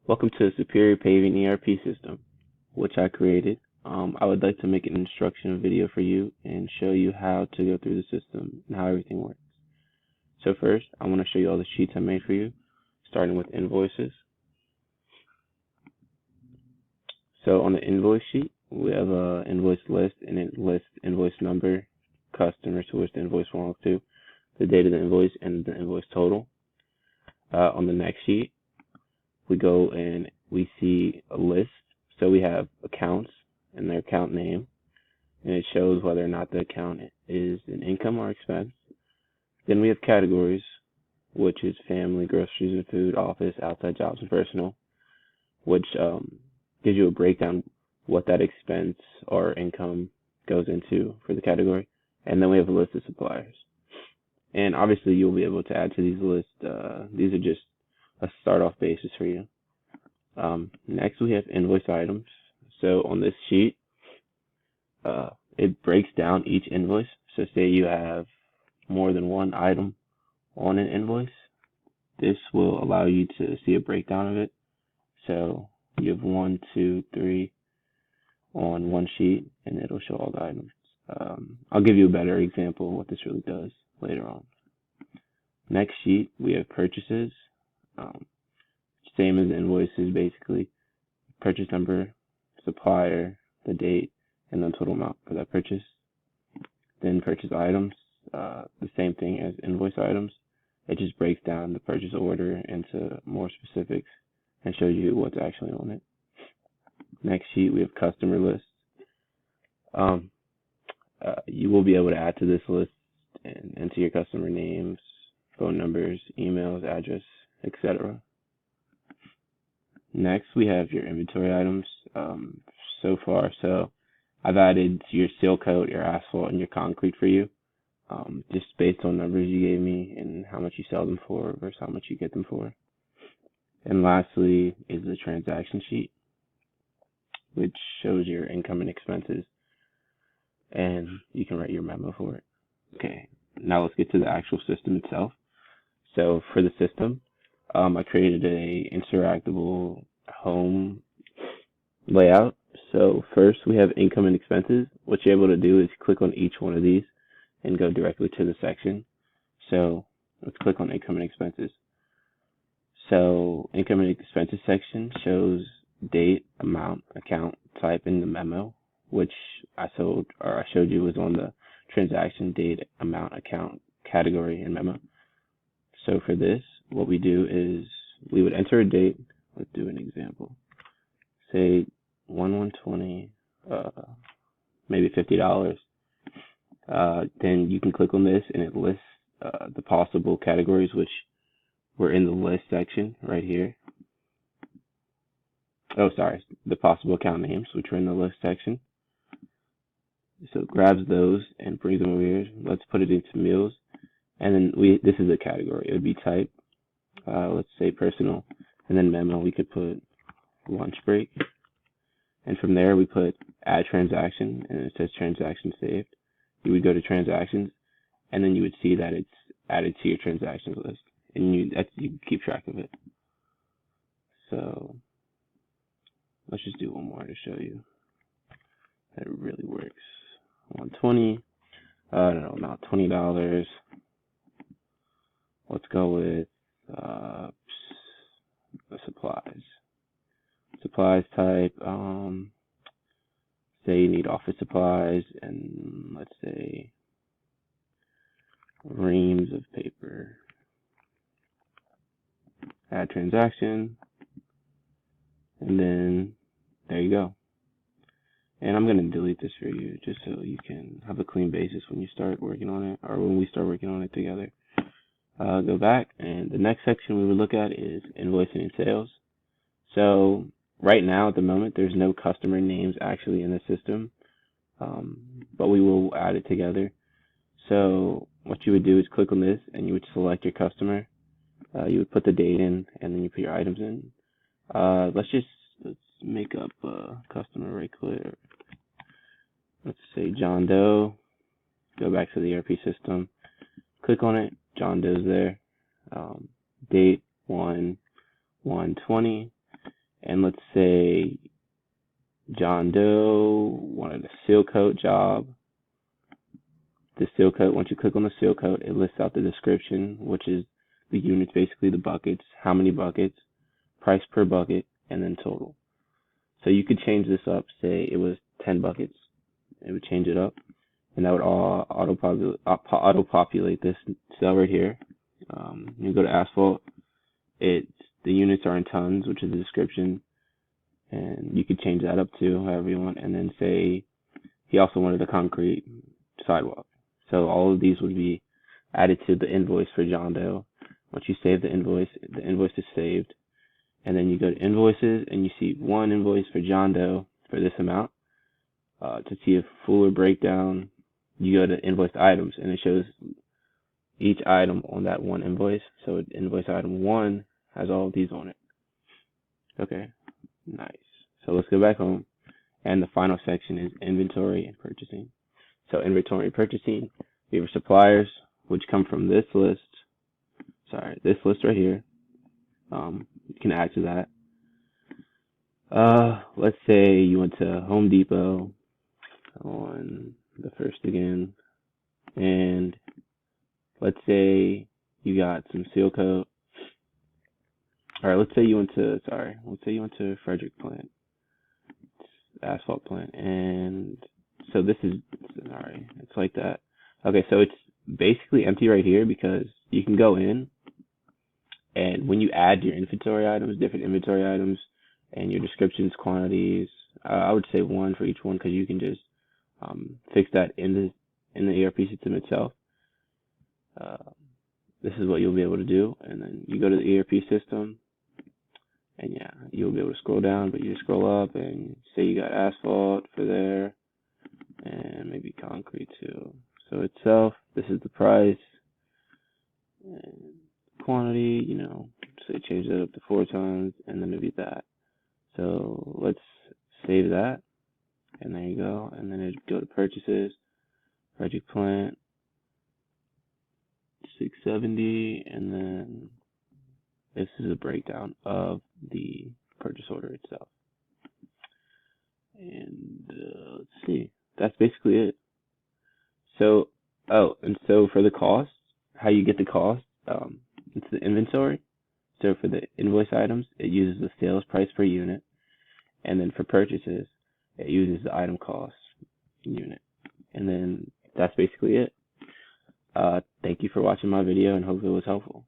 Welcome to the Superior Paving ERP system, which I created. I would like to make an instruction video for you and show you how to go through the system and how everything works. So first, I want to show you all the sheets I made for you, starting with invoices. So on the invoice sheet, we have an invoice list, and it lists invoice number, customer to which the invoice belongs to, the date of the invoice, and the invoice total. On the next sheet, we go and we see a list. So we have accounts and their account name, and it shows whether or not the account is an income or expense. Then we have categories, which is family, groceries and food, office, outside jobs, and personal, which gives you a breakdown what that expense or income goes into for the category. And then we have a list of suppliers. And obviously you'll be able to add to these lists. These are just a start off basis for you. Next we have invoice items. So on this sheet, it breaks down each invoice. So say you have more than one item on an invoice, this will allow you to see a breakdown of it. So you have 1, 2, 3 on one sheet, and it'll show all the items. I'll give you a better example of what this really does later on. Next sheet, we have purchases. Same as invoices, basically. Purchase number, supplier, the date, and the total amount for that purchase. Then purchase items, the same thing as invoice items. It just breaks down the purchase order into more specifics and shows you what's actually on it. Next sheet, we have customer lists. You will be able to add to this list and enter your customer names, phone numbers, emails, address, etc. Next, we have your inventory items. So I've added your seal coat, your asphalt, and your concrete for you, just based on numbers you gave me and how much you sell them for versus how much you get them for. And lastly is the transaction sheet, which shows your income and expenses, and you can write your memo for it. Okay, now let's get to the actual system itself. So for the system, I created a interactable home layout. So first we have income and expenses. What you're able to do is click on each one of these and go directly to the section. So let's click on income and expenses. So income and expenses section shows date, amount, account, type in the memo, which I showed you was on the transaction, date, amount, account, category, and memo. So for this, what we do is we would enter a date. Let's do an example. Say 1/1/20, maybe $50. Then you can click on this and it lists the possible categories, which were in the list section right here. Oh, sorry, the possible account names, which were in the list section. So it grabs those and brings them over here. Let's put it into meals. And then this is a category. It would be type, let's say personal, and then memo, we could put lunch break. And from there, we put add transaction, and it says transaction saved. You would go to transactions, and then you would see that it's added to your transactions list, and you can keep track of it. So let's just do one more to show you that it really works. 120, no, not $20. Let's go with the supplies. Supplies type, say you need office supplies, and let's say reams of paper. Add transaction, and then there you go. And I'm going to delete this for you just so you can have a clean basis when you start working on it, or when we start working on it together. Go back, and the next section we would look at is invoicing and sales. So right now, at the moment, there's no customer names actually in the system, but we will add it together. So what you would do is click on this, and you would select your customer. You would put the date in, and then you put your items in. Let's make up a customer right quick. Let's say John Doe. Go back to the ERP system. Click on it. John Doe's there. Date 1/1/20. And let's say John Doe wanted a seal coat job. The seal coat, once you click on the seal coat, it lists out the description, which is the units, basically the buckets, how many buckets, price per bucket, and then total. So you could change this up, say it was 10 buckets. It would change it up, and that would all auto-populate this cell right here. You go to asphalt, the units are in tons, which is the description, and you could change that up to however you want, and then say he also wanted a concrete sidewalk. So all of these would be added to the invoice for John Doe. Once you save the invoice is saved, and then you go to invoices and you see one invoice for John Doe for this amount. To see a fuller breakdown, you go to invoiced items, and it shows each item on that one invoice. So invoice item 1 has all of these on it. Okay, nice. So let's go back home, and the final section is inventory and purchasing. So inventory and purchasing, we have suppliers, which come from this list. This list right here. You can add to that. Let's say you went to Home Depot on the first again, and let's say you got some seal coat. All right, let's say you went to Frederick plant, asphalt plant, and so this is, sorry, it's like that. Okay, so it's basically empty right here because you can go in, and when you add your inventory items, different inventory items, and your descriptions, quantities, I would say 1 for each one, because you can just fix that in the ERP system itself. This is what you'll be able to do, and then you go to the ERP system, and yeah, you'll be able to scroll down, but you just scroll up and say you got asphalt for there, and maybe concrete too. So itself, this is the price, and quantity, say change that up to 4 times, and then maybe that. So let's save that, and there you go, and then it'd go to purchases, project plant, 670, and then this is a breakdown of the purchase order itself. And let's see, that's basically it. So, and so for the cost, how you get the cost, it's the inventory. So for the invoice items, it uses the sales price per unit, and then for purchases, it uses the item cost unit. And then that's basically it. Thank you for watching my video, and hopefully it was helpful.